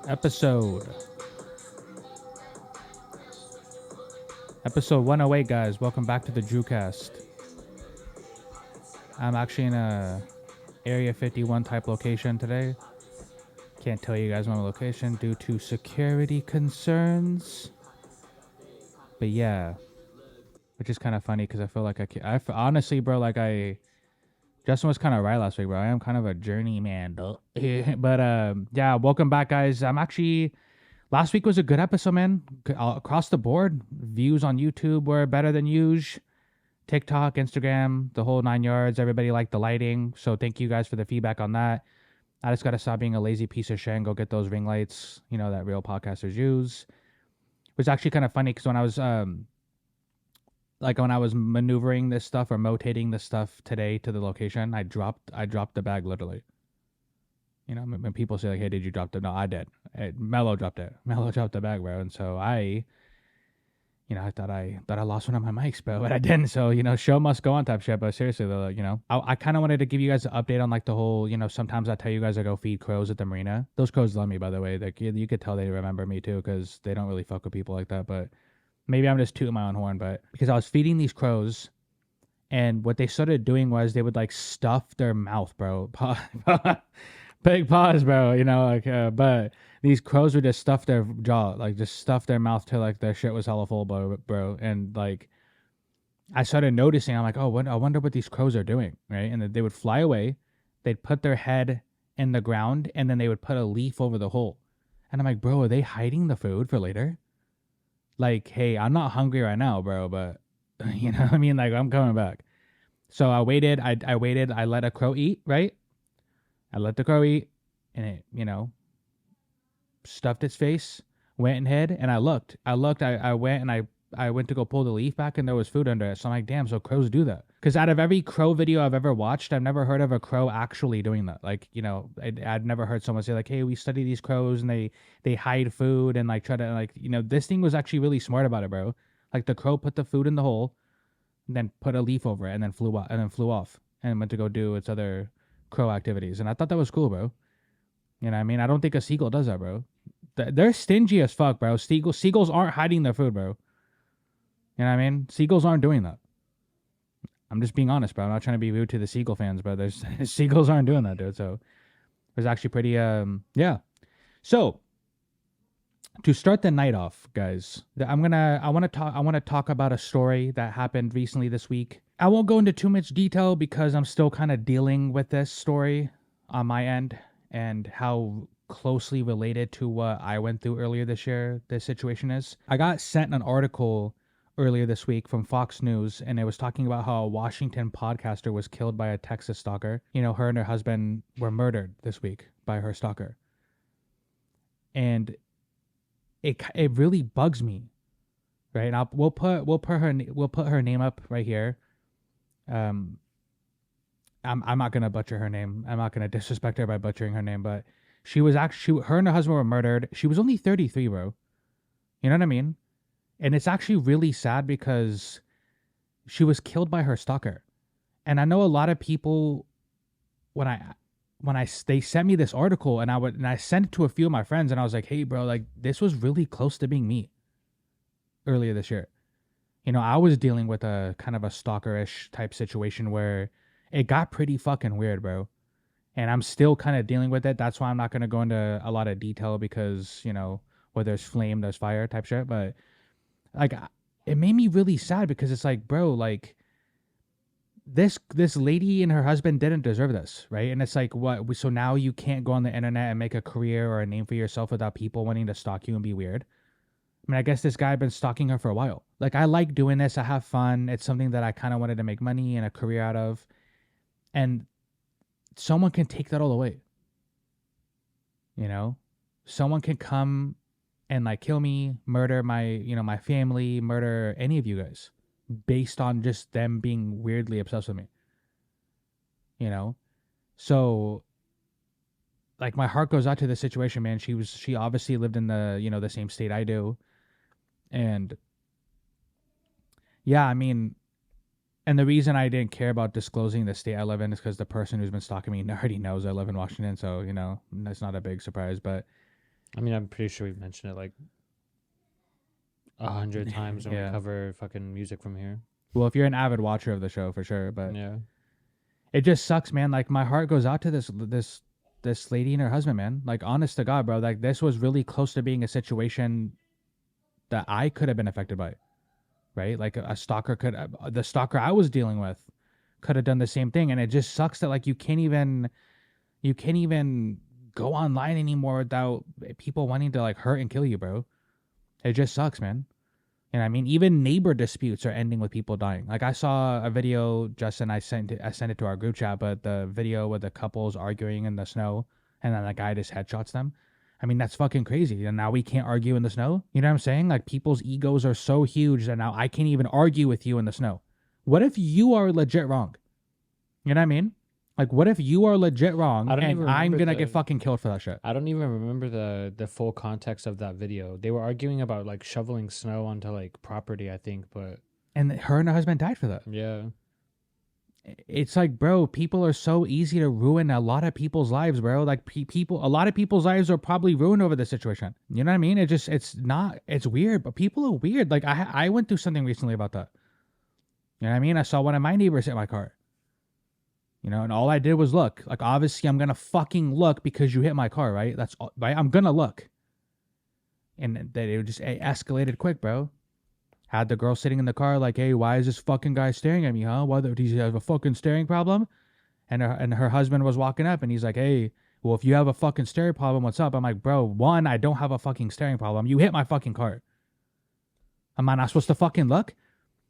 Episode episode 108, guys. Welcome back to the DrewCast. I'm actually in a Area 51 type location today. Can't tell you guys my location due to security concerns. But yeah, which is kind of funny because I feel like honestly, bro, Justin was kind of right last week, bro. I am kind of a journeyman, though. But yeah, welcome back, guys. Last week was a good episode, man. Across the board, views on YouTube were better than usual. TikTok, Instagram, the whole 9 yards. Everybody liked the lighting. So thank you guys for the feedback on that. I just got to stop being a lazy piece of shit and go get those ring lights, that real podcasters use. It was actually kind of funny because when I was maneuvering this stuff or rotating this stuff today to the location, I dropped the bag literally. When people say like, "Hey, did you drop the?" No, I did. Mello dropped it. Mello dropped the bag, bro. And so I thought I lost one of my mics, bro, but I didn't. So show must go on type shit. But seriously though, I kind of wanted to give you guys an update on like the whole, sometimes I tell you guys I go feed crows at the marina. Those crows love me, by the way. Like you could tell they remember me too, because they don't really fuck with people like that. But maybe I'm just tooting my own horn. But because I was feeding these crows, and what they started doing was they would like stuff their mouth, bro. Big pause, bro. But these crows would just stuff their jaw, like just stuff their mouth till like their shit was hella full, bro. And like I started noticing, I'm like, oh, I wonder what these crows are doing, right? And then they would fly away, they'd put their head in the ground, and then they would put a leaf over the hole. And I'm like, bro, are they hiding the food for later? Like, hey, I'm not hungry right now, bro, but you know what I mean? Like, I'm coming back. So I waited. I waited. I let a crow eat, right? I let the crow eat, and it, stuffed its face, went and hid, and I looked. I went and I went to go pull the leaf back, and there was food under it. So I'm like, damn, so crows do that. Because out of every crow video I've ever watched, I've never heard of a crow actually doing that. Like, I'd never heard someone say like, hey, we study these crows and they hide food and like try to like, this thing was actually really smart about it, bro. Like the crow put the food in the hole, and then put a leaf over it, and then flew off and went to go do its other crow activities. And I thought that was cool, bro. You know what I mean? I don't think a seagull does that, bro. They're stingy as fuck, bro. Seagulls aren't hiding their food, bro. You know what I mean? Seagulls aren't doing that. I'm just being honest, bro. I'm not trying to be rude to the seagull fans, but there's seagulls aren't doing that, dude. So it was actually pretty yeah. So to start the night off, guys, I want to talk about a story that happened recently this week. I won't go into too much detail because I'm still kind of dealing with this story on my end and how closely related to what I went through earlier this year this situation is. I got sent an article earlier this week from Fox News, and it was talking about how a Washington podcaster was killed by a Texas stalker. Her and her husband were murdered this week by her stalker. And it really bugs me, right? And we'll put her name up right here. I'm not gonna butcher her name. I'm not gonna disrespect her by butchering her name, but her and her husband were murdered. She was only 33, bro. You know what I mean? And it's actually really sad because she was killed by her stalker. And I know a lot of people they sent me this article, and I sent it to a few of my friends, and I was like, hey bro, like this was really close to being me earlier this year. I was dealing with a kind of a stalkerish type situation where it got pretty fucking weird, bro. And I'm still kind of dealing with it. That's why I'm not going to go into a lot of detail because, where there's flame, there's fire type shit. But like, it made me really sad because it's like, bro, like this lady and her husband didn't deserve this, right? And it's like, what? So now you can't go on the internet and make a career or a name for yourself without people wanting to stalk you and be weird. I mean, I guess this guy had been stalking her for a while. Like, I like doing this. I have fun. It's something that I kind of wanted to make money and a career out of. And someone can take that all away. Someone can come and like kill me, murder my family, murder any of you guys based on just them being weirdly obsessed with me. So like my heart goes out to the situation, man. She obviously lived in the same state I do. And yeah, I mean, and the reason I didn't care about disclosing the state I live in is because the person who's been stalking me already knows I live in Washington. So, that's not a big surprise. But I mean, I'm pretty sure we've mentioned it like 100 times when we Yeah. cover fucking music from here. Well, if you're an avid watcher of the show, for sure, but Yeah. it just sucks, man. Like my heart goes out to this lady and her husband, man. Like honest to God, bro. Like this was really close to being a situation that I could have been affected by, right? Like a stalker could, the stalker I was dealing with could have done the same thing, and it just sucks that like you can't even go online anymore without people wanting to like hurt and kill you, bro. It just sucks, man. And I mean, even neighbor disputes are ending with people dying. Like I saw a video, Justin, I sent it to our group chat, but the video with the couples arguing in the snow, and then the guy just headshots them. I mean, that's fucking crazy. And now we can't argue in the snow. You know what I'm saying? Like people's egos are so huge that now I can't even argue with you in the snow. What if you are legit wrong? You know what I mean? Like, what if you are legit wrong I don't and even I'm remember gonna get the fucking killed for that shit? I don't even remember the full context of that video. They were arguing about like shoveling snow onto like property, I think, but And her and her husband died for that. yeah. It's like, bro, people are so easy to ruin a lot of people's lives, bro. Like people, a lot of people's lives are probably ruined over this situation. You know what I mean? It's not, it's weird, but people are weird. Like I went through something recently about that. You know what I mean? I saw one of my neighbors hit my car. You know, and all I did was look. Like obviously, I'm gonna fucking look because you hit my car, right? That's all, right. I'm gonna look, and that it just it escalated quick, bro. Had the girl sitting in the car like, hey, why is this fucking guy staring at me, huh? Why does he have a fucking staring problem? And her husband was walking up and he's like, hey, well, if you have a fucking staring problem, what's up? I'm like, bro, one, I don't have a fucking staring problem. You hit my fucking car. Am I not supposed to fucking look?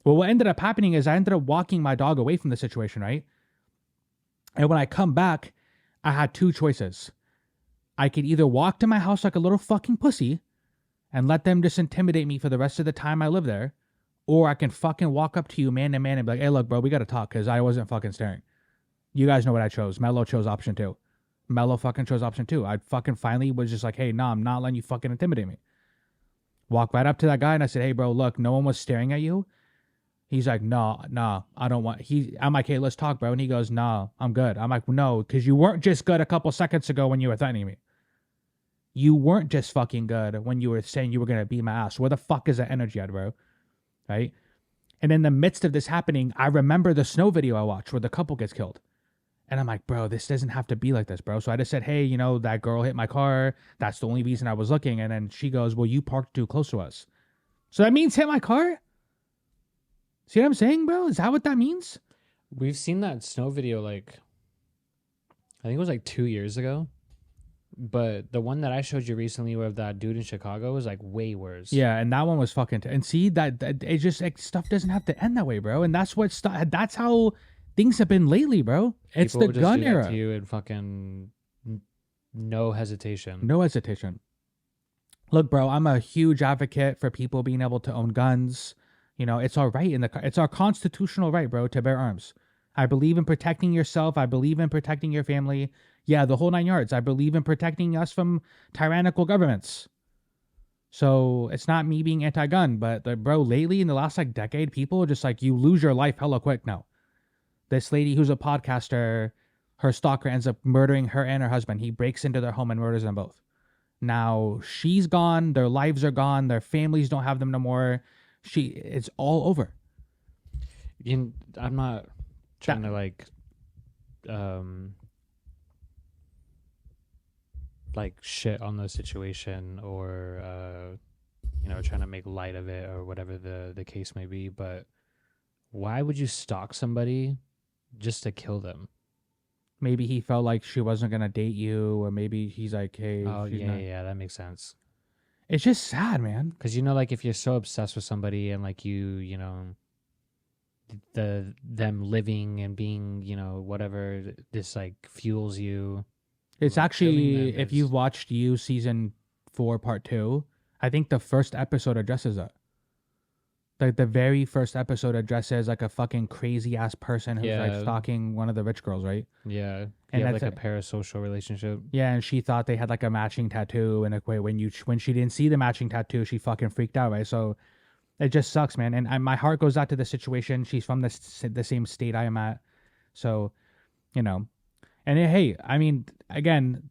Well, what ended up happening is I ended up walking my dog away from the situation, right? And when I come back, I had two choices. I could either walk to my house like a little fucking pussy and let them just intimidate me for the rest of the time I live there, or I can fucking walk up to you man to man and be like, hey, look, bro, we gotta talk because I wasn't fucking staring. You guys know what I chose. Mello chose option two. Mello fucking chose option two. I fucking finally was just like, hey, nah, I'm not letting you fucking intimidate me. Walk right up to that guy and I said, hey, bro, look, no one was staring at you. He's like, nah, I don't want. I'm like, hey, let's talk, bro. And he goes, nah, I'm good. I'm like, no, because you weren't just good a couple seconds ago when you were threatening me. You weren't just fucking good when you were saying you were gonna beat my ass. Where the fuck is that energy at, bro? Right? And in the midst of this happening, I remember the snow video I watched where the couple gets killed. And I'm like, bro, this doesn't have to be like this, bro. So I just said, hey, you know, that girl hit my car. That's the only reason I was looking. And then she goes, well, you parked too close to us. So that means hit my car? See what I'm saying, bro? Is that what that means? We've seen that snow video like I think it was like 2 years ago. But the one that I showed you recently with that dude in Chicago was like way worse. Yeah, and that one was fucking. And see that it just like, stuff doesn't have to end that way, bro. And that's what that's how things have been lately, bro. It's People the will just gun do that era. to you and fucking no hesitation. No hesitation. Look, bro, I'm a huge advocate for people being able to own guns. You know, it's our right it's our constitutional right, bro, to bear arms. I believe in protecting yourself. I believe in protecting your family. Yeah, the whole nine yards. I believe in protecting us from tyrannical governments. So it's not me being anti-gun, but bro, lately in the last like decade, people are just like you lose your life hella quick now. This lady who's a podcaster, her stalker ends up murdering her and her husband. He breaks into their home and murders them both. Now she's gone, their lives are gone, their families don't have them no more. It's all over. I'm not trying That to um like shit on the situation or trying to make light of it or whatever the case may be, but why would you stalk somebody just to kill them? maybe he felt like she wasn't gonna date you, or maybe he's like, hey, Oh she's yeah, not. yeah, that makes sense. It's just sad, man. Because like if you're so obsessed with somebody and like you know them living and being whatever, this like fuels you. It's Like killing actually, them if is you've watched You season 4 part 2, I think the first episode addresses that. Like the very first episode addresses like a fucking crazy ass person who's like yeah, stalking one of the rich girls, right? yeah. You And have that's like a parasocial relationship. yeah, and she thought they had like a matching tattoo, and like wait, when she didn't see the matching tattoo, she fucking freaked out, right? So it just sucks, man. And my heart goes out to the situation. She's from the same state I am at, so you know. And hey, I mean, again,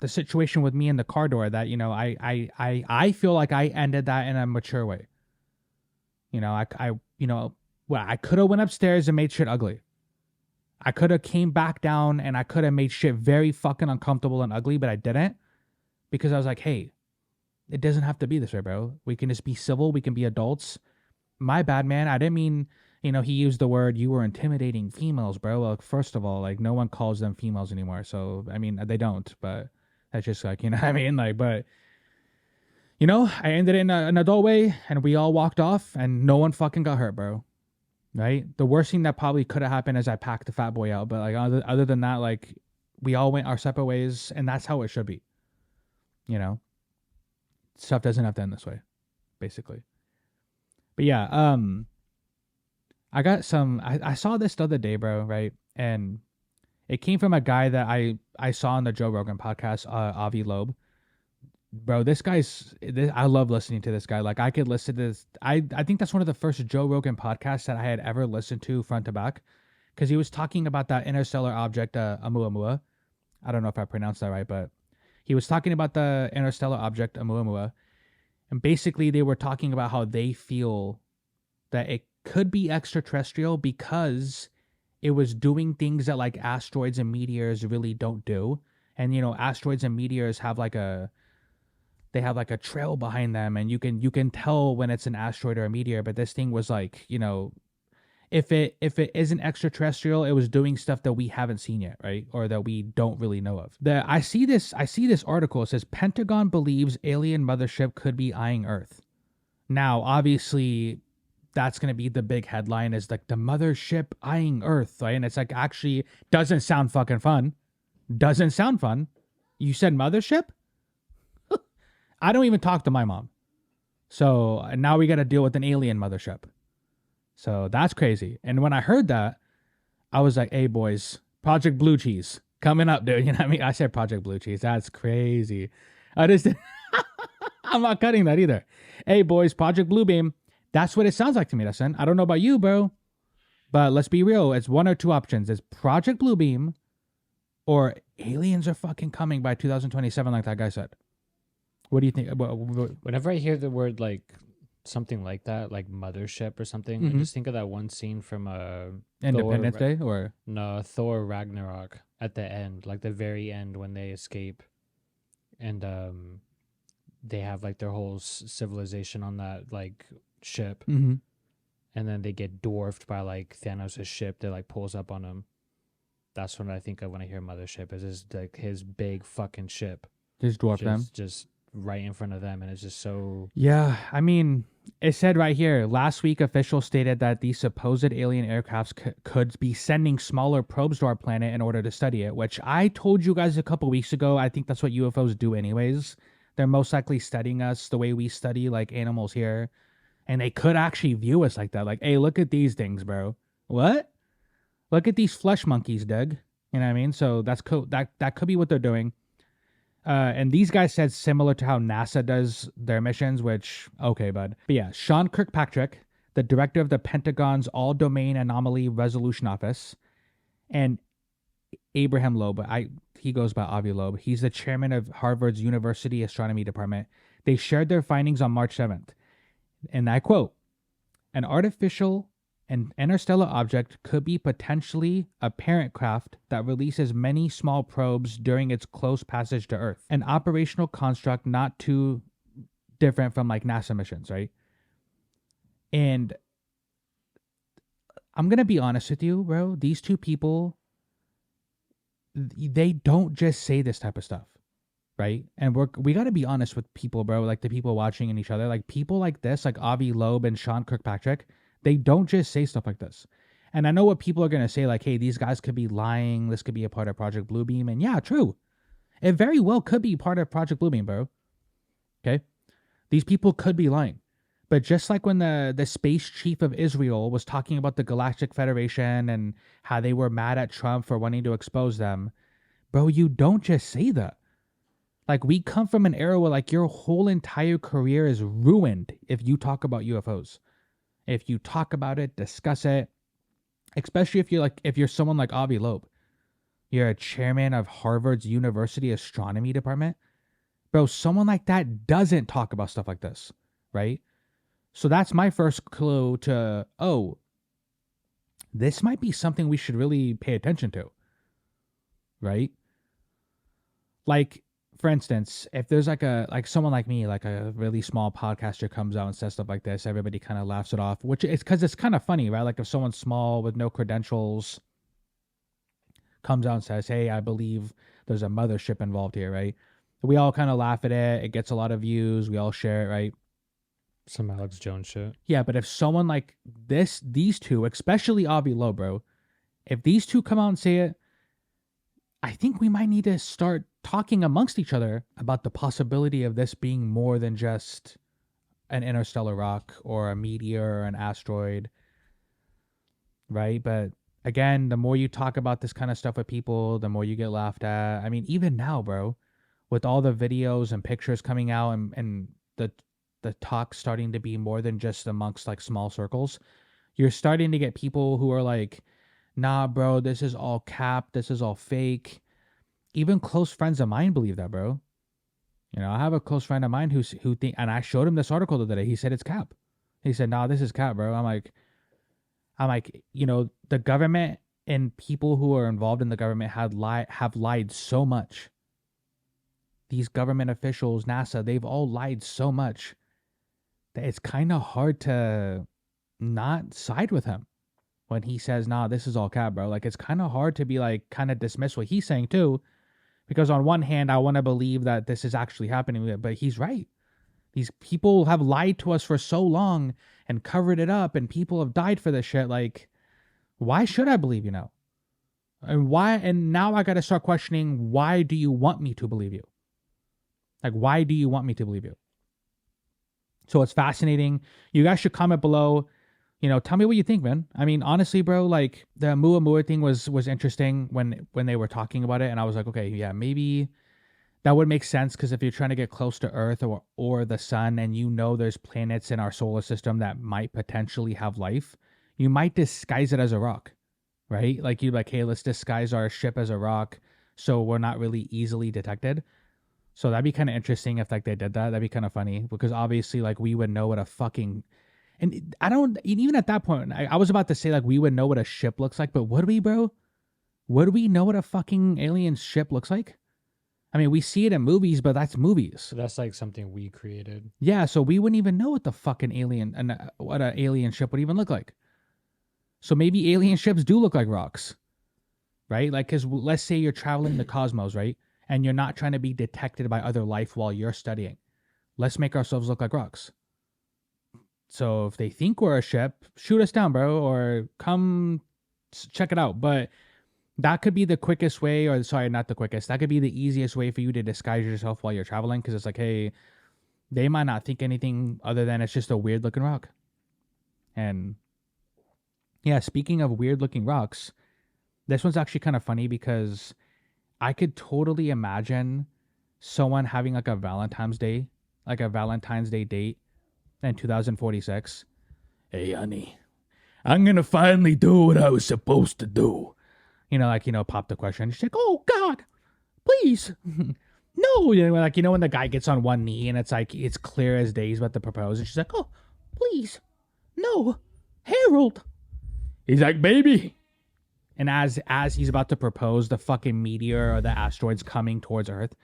the situation with me in the car door that, you know, I feel like I ended that in a mature way. You know, you know, well, I could have went upstairs and made shit ugly. I could have came back down and I could have made shit very fucking uncomfortable and ugly, but I didn't because I was like, hey, it doesn't have to be this way, bro. We can just be civil. We can be adults. My bad, man. I didn't mean, you know, he used the word, you were intimidating females, bro. Well, first of all, like, no one calls them females anymore. So, I mean, they don't, but that's just like, you know what I mean? Like, but, you know, I ended it in an adult way and we all walked off and no one fucking got hurt, bro. Right? The worst thing that probably could have happened is I packed the fat boy out. But, like, other than that, like, we all went our separate ways and that's how it should be. You know? Stuff doesn't have to end this way, basically. But yeah, I got some. I saw this the other day, bro. Right, and it came from a guy that I saw on the Joe Rogan podcast, Avi Loeb. Bro, I love listening to this guy. Like, I could listen to this. I think that's one of the first Joe Rogan podcasts that I had ever listened to front to back, because he was talking about that interstellar object, Oumuamua. I don't know if I pronounced that right, but he was talking about the interstellar object Oumuamua. And basically, they were talking about how they feel that it could be extraterrestrial because it was doing things that, like, asteroids and meteors really don't do. And, you know, asteroids and meteors have like a trail behind them, and you can tell when it's an asteroid or a meteor. But this thing was like, you know, if it isn't extraterrestrial, it was doing stuff that we haven't seen yet, right? Or that we don't really know of. I see this article. It says Pentagon believes alien mothership could be eyeing Earth. Now, obviously, that's gonna be the big headline, is like the mothership eyeing Earth, right? And it's like, actually doesn't sound fucking fun. Doesn't sound fun. You said mothership? I don't even talk to my mom. So now we got to deal with an alien mothership. So that's crazy. And when I heard that, I was like, hey, boys, Project Blue Cheese coming up, dude. You know what I mean? I said Project Blue Cheese. That's crazy. I just, I'm not cutting that either. Hey, boys, Project Blue Beam. That's what it sounds like to me, Dustin. I don't know about you, bro. But let's be real. It's one or two options. It's Project Blue Beam or aliens are fucking coming by 2027, like that guy said. What do you think? Whenever I hear the word, like, something like that, like mothership or something, I just think of that one scene from Independence Day, or no, Thor Ragnarok at the end, like the very end when they escape, and they have like their whole civilization on that like ship, and then they get dwarfed by like Thanos' ship that like pulls up on them. That's what I think of when I hear mothership. Is just like his big fucking ship just dwarf them, just right in front of them, and it's just so. Yeah, I mean, it said right here, last week officials stated that these supposed alien aircrafts could be sending smaller probes to our planet in order to study it, which I told you guys a couple weeks ago. I think that's what UFOs do anyways. They're most likely studying us the way we study like animals here, and they could actually view us like that. Like, hey, look at these things, bro. What? Look at these flesh monkeys, Doug. You know what I mean? So that's cool. That could be what they're doing. And these guys said similar to how NASA does their missions, which, okay, bud. But yeah, Sean Kirkpatrick, the director of the Pentagon's All-Domain Anomaly Resolution Office, and Abraham Loeb, he goes by Avi Loeb, he's the chairman of Harvard's University Astronomy Department. They shared their findings on March 7th. And I quote, an artificial and interstellar object could be potentially a parent craft that releases many small probes during its close passage to Earth. An operational construct not too different from like NASA missions, right? And I'm going to be honest with you, bro. These two people, they don't just say this type of stuff, right? And we got to be honest with people, bro. Like the people watching and each other, like people like this, like Avi Loeb and Sean Kirkpatrick, they don't just say stuff like this. And I know what people are going to say, like, hey, these guys could be lying. This could be a part of Project Bluebeam. And yeah, true. It very well could be part of Project Bluebeam, bro. Okay? These people could be lying. But just like when the space chief of Israel was talking about the Galactic Federation and how they were mad at Trump for wanting to expose them, bro, you don't just say that. Like, we come from an era where, like, your whole entire career is ruined if you talk about UFOs. If you talk about it, discuss it, especially if you're someone like Avi Loeb. You're a chairman of Harvard's University Astronomy Department. Bro, someone like that doesn't talk about stuff like this, right? So that's my first clue to, oh, this might be something we should really pay attention to, right? Like, for instance, if there's like someone like me, like a really small podcaster comes out and says stuff like this, everybody kind of laughs it off, which is because it's kind of funny, right? Like if someone small with no credentials comes out and says, "Hey, I believe there's a mothership involved here," right? We all kind of laugh at it. It gets a lot of views. We all share it, right? Some Alex Jones shit. Yeah, but if someone like these two, especially Avi Lowe, bro, if these two come out and say it, I think we might need to start talking amongst each other about the possibility of this being more than just an interstellar rock or a meteor or an asteroid, right? But again, the more you talk about this kind of stuff with people, the more you get laughed at. I mean, even now, bro, with all the videos and pictures coming out and the talk starting to be more than just amongst like small circles, you're starting to get people who are like, nah, bro, this is all cap, this is all fake. Even close friends of mine believe that, bro. You know, I have a close friend of mine who think, and I showed him this article the other day. He said it's cap. He said, nah, this is cap, bro. I'm like, you know, the government and people who are involved in the government have lied so much. These government officials, NASA, they've all lied so much that it's kind of hard to not side with him when he says, nah, this is all cap, bro. Like, it's kind of hard to be like, kind of dismiss what he's saying too. Because on one hand, I want to believe that this is actually happening, but he's right. These people have lied to us for so long and covered it up, and people have died for this shit. Like, why should I believe you now? And why? And now I got to start questioning, why do you want me to believe you? Like, why do you want me to believe you? So it's fascinating. You guys should comment below. You know, tell me what you think, man. I mean, honestly, bro, like the Muamua thing was interesting when they were talking about it, and I was like, okay, yeah, maybe that would make sense because if you're trying to get close to Earth or the sun, and you know there's planets in our solar system that might potentially have life, you might disguise it as a rock, right? Like you're like, hey, let's disguise our ship as a rock so we're not really easily detected. So that'd be kind of interesting if like they did that. That'd be kind of funny because obviously like we would know what a fucking, and I don't, even at that point, I was about to say like we would know what a ship looks like, but would we, bro? Would we know what a fucking alien ship looks like? I mean, we see it in movies, but that's movies. So that's like something we created. Yeah, so we wouldn't even know what the fucking alien and what an alien ship would even look like. So maybe alien ships do look like rocks, right? Like, because let's say you're traveling the cosmos, right? And you're not trying to be detected by other life while you're studying. Let's make ourselves look like rocks. So if they think we're a ship, shoot us down, bro, or come check it out. But that could be the quickest way, or sorry, not the quickest. That could be the easiest way for you to disguise yourself while you're traveling, because it's like, hey, they might not think anything other than it's just a weird looking rock. And yeah, speaking of weird looking rocks, this one's actually kind of funny because I could totally imagine someone having like a Valentine's Day date in 2046. Hey, honey, I'm gonna finally do what I was supposed to do. You know, like, you know, pop the question. She's like, oh, God, please. No. You know, like, you know, when the guy gets on one knee and it's like, it's clear as day he's about to propose. And she's like, oh, please. No. Harold. He's like, baby. And as he's about to propose, the fucking meteor or the asteroid's coming towards Earth.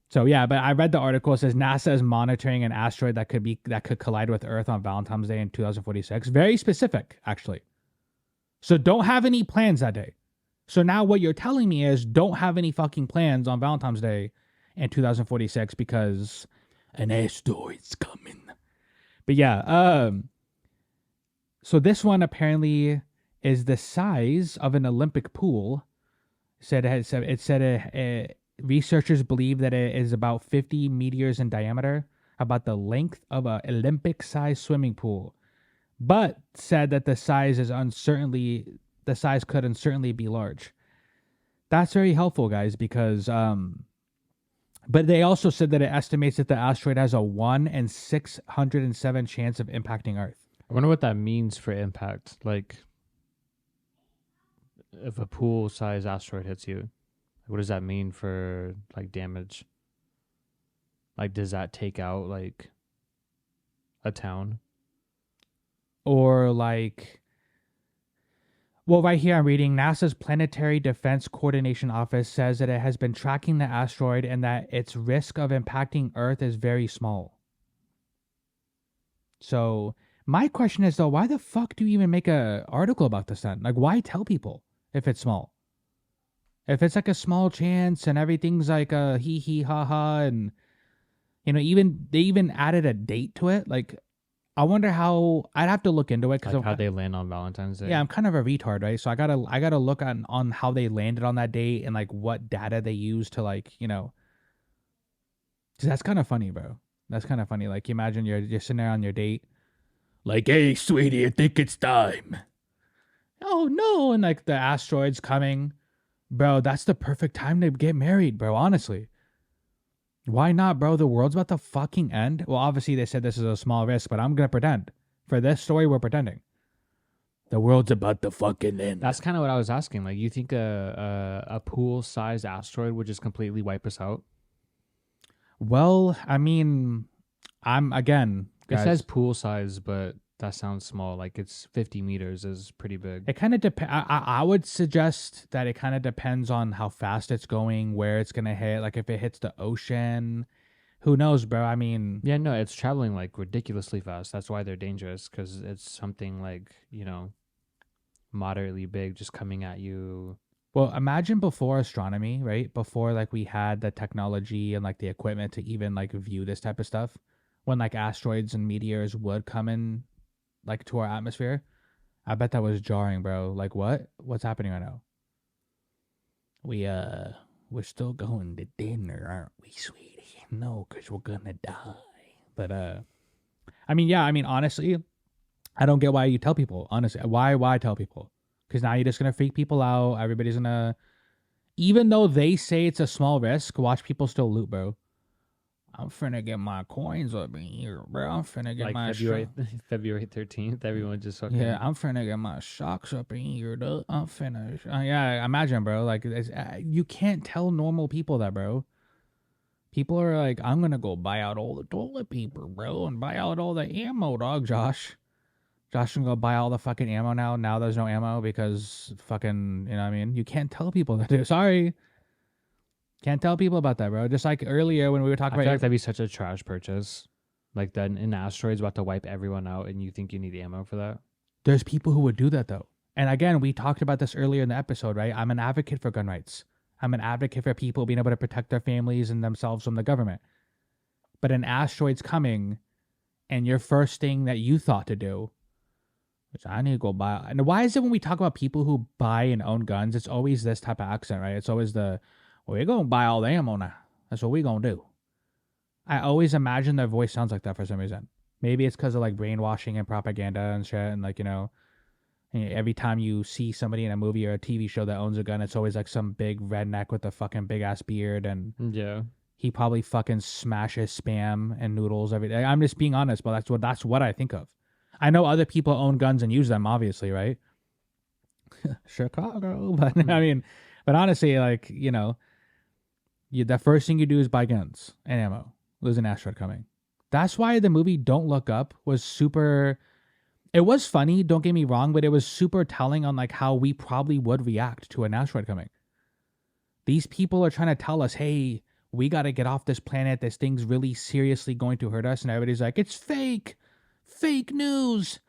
So, yeah, but I read the article. It says NASA is monitoring an asteroid that could collide with Earth on Valentine's Day in 2046. Very specific, actually. So don't have any plans that day. So now what you're telling me is don't have any fucking plans on Valentine's Day in 2046 because an asteroid's coming. But yeah, so this one apparently is the size of an Olympic pool. Researchers believe that it is about 50 meters in diameter, about the length of an Olympic-sized swimming pool, but said that the size could uncertainly be large. That's very helpful, guys, because but they also said that it estimates that the asteroid has a 1 in 607 chance of impacting Earth. I wonder what that means for impact. Like, if a pool-sized asteroid hits you, What does that mean for like damage? Like, does that take out like a town? Or like, well, right here I'm reading NASA's Planetary Defense Coordination Office says that it has been tracking the asteroid and that its risk of impacting Earth is very small. So my question is though, why the fuck do you even make a article about this then? Like, why tell people if it's small? If it's like a small chance and everything's like a hee hee ha ha, and even they even added a date to it. Like, I wonder how. I'd have to look into it because Like how they land on Valentine's Day? yeah, I'm kind of a retard, right? So I gotta look on how they landed on that date and like what data they used to like 'cause that's kind of funny, bro. That's kind of funny. Like, imagine you're sitting there on your date, like, hey, sweetie, I think it's time. Oh no, and like the asteroid's coming, bro. That's the perfect time to get married, bro. Honestly, why not, bro? The world's about to fucking end. Well, obviously they said this is a small risk, but I'm gonna pretend. For this story, we're pretending. The world's about to fucking end. That's kind of what I was asking. Like, you think a pool-sized asteroid would just completely wipe us out? Well, I mean, I'm again, It guys. says pool size, but that sounds small. Like, it's 50 meters is pretty big. It kind of depends. I would suggest that it kind of depends on how fast it's going, where it's gonna hit. Like, if it hits the ocean, who knows, bro? I mean, Yeah, no, it's traveling like ridiculously fast. That's why they're dangerous, because it's something like, moderately big just coming at you. well, imagine before astronomy, right? Before like we had the technology and like the equipment to even like view this type of stuff, when like asteroids and meteors would come in like to our atmosphere. I bet that was jarring, bro. Like, what? What's happening right now? We're still going to dinner, aren't we, sweetie? No, cause we're gonna die. But I mean, yeah, I mean, honestly, I don't get why you tell people. Honestly, why tell people? Because now you're just gonna freak people out. Everybody's gonna, even though they say it's a small risk, watch people still loot, bro. I'm finna get my coins up in here, bro. I'm finna get Like my February 13th, everyone just fucking. yeah, I'm finna get my socks up in here, dude. I'm finna. Yeah, imagine, bro. Like, you can't tell normal people that, bro. People are like, I'm gonna go buy out all the toilet paper, bro, and buy out all the ammo, dog. Josh can go buy all the fucking ammo now. Now there's no ammo because fucking, you know what I mean? You can't tell people that, dude. Sorry. Can't tell people about that, bro. Just like earlier when we were talking I feel about like that'd be such a trash purchase. Like, then an asteroid's about to wipe everyone out, and you think you need ammo for that? there's people who would do that though. And again, we talked about this earlier in the episode, right? I'm an advocate for gun rights. I'm an advocate for people being able to protect their families and themselves from the government. But an asteroid's coming, and your first thing that you thought to do, which I need to go buy. And why is it when we talk about people who buy and own guns, it's always this type of accent, right? It's always well, we're going to buy all the ammo now. That's what we're going to do. I always imagine their voice sounds like that for some reason. Maybe it's because of like brainwashing and propaganda and shit. And like, every time you see somebody in a movie or a TV show that owns a gun, it's always like some big redneck with a fucking big ass beard. And Yeah. he probably fucking smashes Spam and noodles every day. I'm just being honest, but that's what I think of. I know other people own guns and use them, obviously, right? Chicago, but I mean, but honestly, like, the first thing you do is buy guns and ammo. There's an asteroid coming. That's why the movie Don't Look Up was super. It was funny, don't get me wrong, but it was super telling on like how we probably would react to an asteroid coming. These people are trying to tell us, hey, we got to get off this planet. This thing's really seriously going to hurt us. And everybody's like, it's fake. Fake news.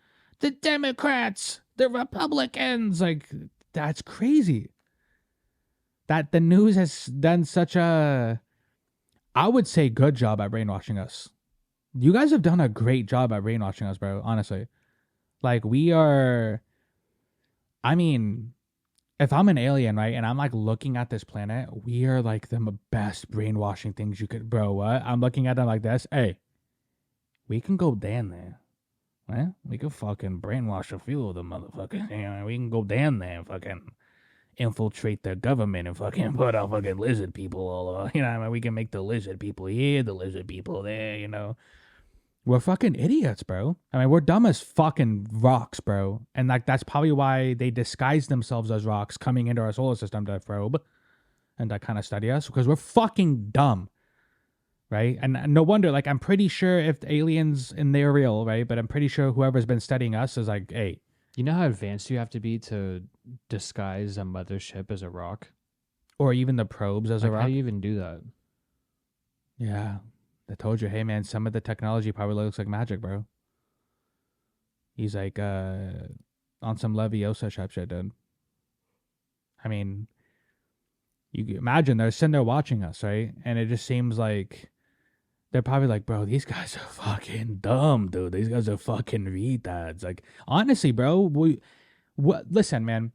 The Democrats, the Republicans. Like, that's crazy. That the news has done such a, I would say, good job at brainwashing us. You guys have done a great job at brainwashing us, bro. Honestly. Like, we are, I mean, if I'm an alien, right, and I'm like looking at this planet, we are like the best brainwashing things you could, bro. What? I'm looking at them like this. Hey, we can go down there. Well, we can fucking brainwash a few of them motherfuckers. We can go down there and fucking infiltrate the government and fucking put our fucking lizard people all over. I mean, we can make the lizard people here, the lizard people there. We're fucking idiots, bro. I mean, we're dumb as fucking rocks, bro. And like that's probably why they disguise themselves as rocks coming into our solar system to probe. and that kind of study us because we're fucking dumb, right? And no wonder, like, I'm pretty sure if the aliens and they're real, right? But I'm pretty sure whoever's been studying us is like, hey, You know how advanced you have to be to disguise a mothership as a rock? or even the probes as a Like, how rock. do you even do that? Yeah, I told you, hey man, some of the technology probably looks like magic, bro. He's like, on some Leviosa type shit, dude. I mean, you imagine they're sitting there watching us, right? And it just seems like they're probably like, bro, these guys are fucking dumb, dude. These guys are fucking retards. Like, honestly, bro, listen, man.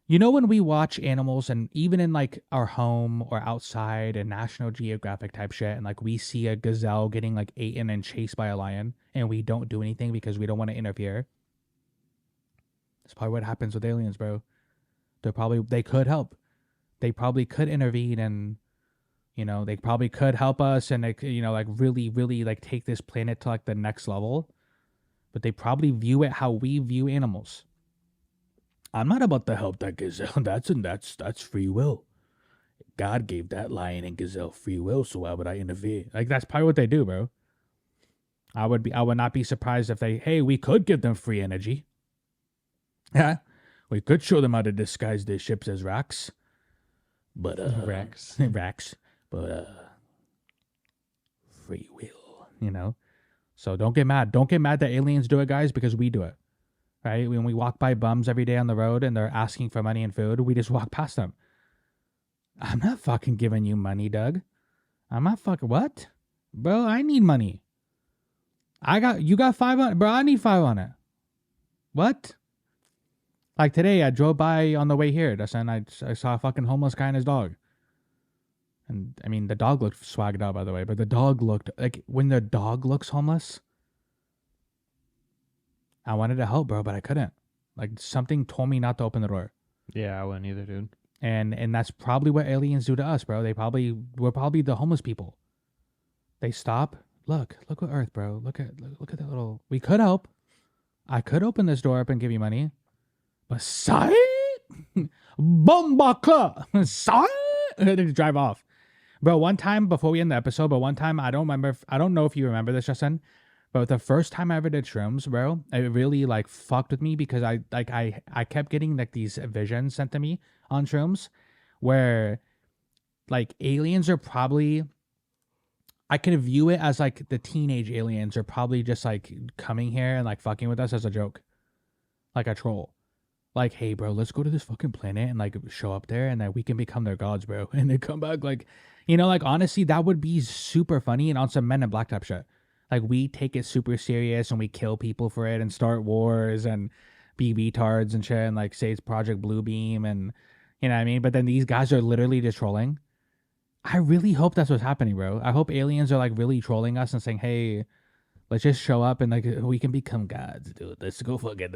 You know when we watch animals and even in like our home or outside and National Geographic type shit and like we see a gazelle getting like eaten and chased by a lion and we don't do anything because we don't want to interfere. That's probably what happens with aliens, bro. They could help. They probably could intervene and they probably could help us and like like really really like take this planet to like the next level. But they probably view it how we view animals. I'm not about to help that gazelle. That's free will. God gave that lion and gazelle free will, so why would I interfere? Like that's probably what they do, bro. I would not be surprised if we could give them free energy. Yeah. We could show them how to disguise their ships as racks. But Rex. racks. But free will, So don't get mad. Don't get mad that aliens do it, guys, because we do it. Right? When we walk by bums every day on the road and they're asking for money and food, we just walk past them. I'm not fucking giving you money, Doug. I'm not fucking what? Bro, I need money. You got 5 on it? Bro, I need 5 on it. What? Like today, I drove by on the way here. And I saw a fucking homeless guy and his dog. And I mean, the dog looked swagged out, by the way, but the dog looked like when the dog looks homeless, I wanted to help, bro, but I couldn't. Like something told me not to open the door. Yeah, I wouldn't either, dude. And that's probably what aliens do to us, bro. We're probably the homeless people. They stop. Look what Earth, bro. Look at that little. We could help. I could open this door up and give you money, but side, bomba club, side, and then drive off, bro. One time before we end the episode, but one time I don't remember. I don't know if you remember this, Justin. But the first time I ever did shrooms, bro, it really like fucked with me because I kept getting like these visions sent to me on shrooms where like aliens are probably, I can view it as like the teenage aliens are probably just like coming here and like fucking with us as a joke, like a troll. Like, hey, bro, let's go to this fucking planet and like show up there and then we can become their gods, bro. And they come back like, like honestly, that would be super funny and on some Men in Black type shit. Like we take it super serious and we kill people for it and start wars and be retards and shit and like say it's Project Bluebeam and you know what I mean? But then these guys are literally just trolling. I really hope that's what's happening, bro. I hope aliens are like really trolling us and saying, hey, let's just show up and like we can become gods, dude. Let's go fucking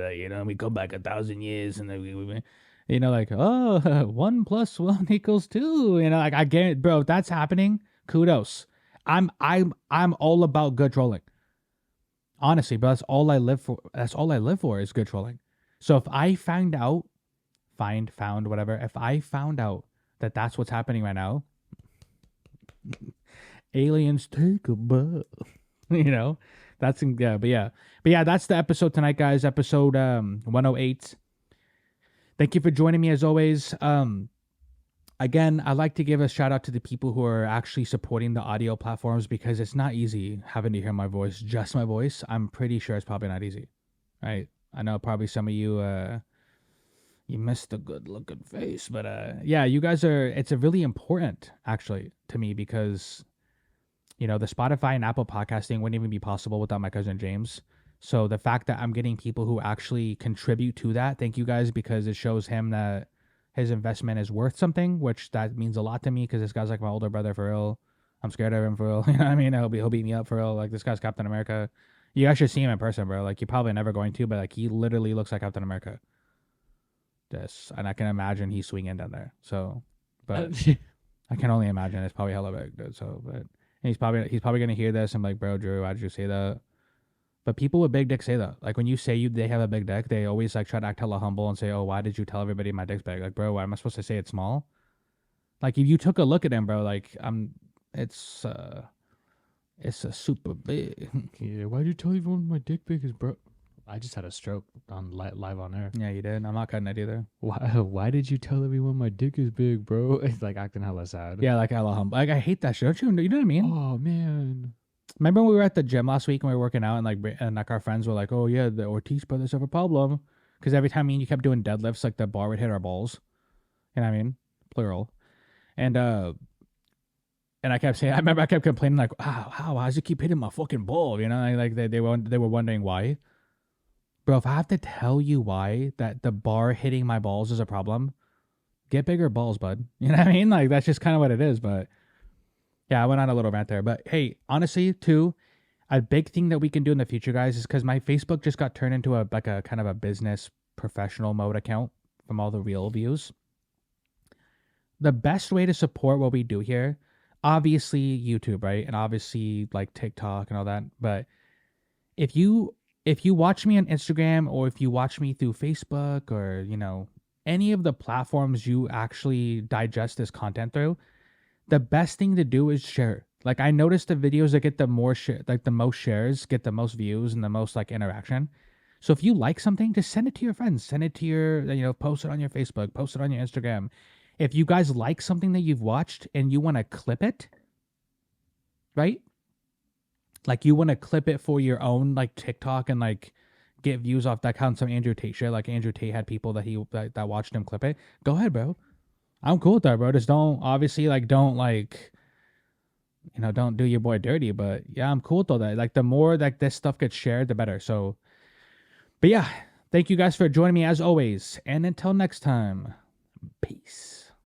we go back 1,000 years and then we like, oh, 1 + 1 = 2. Like I get it, bro. If that's happening, kudos. I'm all about good trolling. Honestly, but that's all I live for. That's all I live for is good trolling. So if I found out, found whatever, if I found out that that's what's happening right now, aliens take a butt. That's but yeah, that's the episode tonight, guys. Episode 108. Thank you for joining me as always. Again, I'd like to give a shout out to the people who are actually supporting the audio platforms because it's not easy having to hear my voice, just my voice. I'm pretty sure it's probably not easy, right? I know probably some of you, you missed a good looking face, but yeah, you guys it's a really important actually to me because, the Spotify and Apple podcasting wouldn't even be possible without my cousin James. So the fact that I'm getting people who actually contribute to that, thank you guys, because it shows him that his investment is worth something, which that means a lot to me because this guy's like my older brother for real. I'm scared of him for real. You know what I mean? He'll beat me up for real. Like this guy's Captain America. You guys should see him in person, bro. Like you're probably never going to, but like he literally looks like Captain America. Yes, and I can imagine he's swinging down there. So, but I can only imagine it's probably hella big, dude. So, but he's probably gonna hear this and like, bro, Drew, why did you say that? But people with big dicks say that. Like when you say they have a big dick, they always like try to act hella humble and say, "Oh, why did you tell everybody my dick's big?" Like, bro, why am I supposed to say it's small? Like if you took a look at him, bro, like it's it's a super big. Yeah, why'd you tell everyone my dick big is, bro? I just had a stroke on live on air. Yeah, you did. I'm not cutting it either. Why did you tell everyone my dick is big, bro? It's like acting hella sad. Yeah, like hella humble. Like I hate that shit. Don't you know what I mean? Oh man. Remember when we were at the gym last week and we were working out and like our friends were like, "Oh yeah, the Ortiz brothers have a problem," because every time me and you kept doing deadlifts, like the bar would hit our balls. You know what I mean? Plural. And I kept saying, I remember I kept complaining like, how does it keep hitting my fucking ball? You know, like they were wondering why. Bro, if I have to tell you why that the bar hitting my balls is a problem, get bigger balls, bud. You know what I mean? Like that's just kind of what it is. But yeah, I went on a little rant there. But hey, honestly, too, a big thing that we can do in the future, guys, is because my Facebook just got turned into a kind of a business professional mode account from all the real views. The best way to support what we do here, obviously YouTube, right? And obviously like TikTok and all that. But if you watch me on Instagram or if you watch me through Facebook or, you know, any of the platforms you actually digest this content through, the best thing to do is share. Like I noticed the videos that get the more like the most shares get the most views and the most like interaction. So if you like something, just send it to your friends, send it to your, you know, post it on your Facebook, post it on your Instagram. If you guys like something that you've watched and you want to clip it, right? Like you want to clip it for your own like TikTok and like get views off that kind of some Andrew Tate shit. Like Andrew Tate had people that watched him clip it. Go ahead, bro. I'm cool with that, bro. Just don't obviously like don't like, you know, don't do your boy dirty. But yeah, I'm cool with all that. Like the more like this stuff gets shared, the better. So, but yeah, thank you guys for joining me as always. And until next time, peace.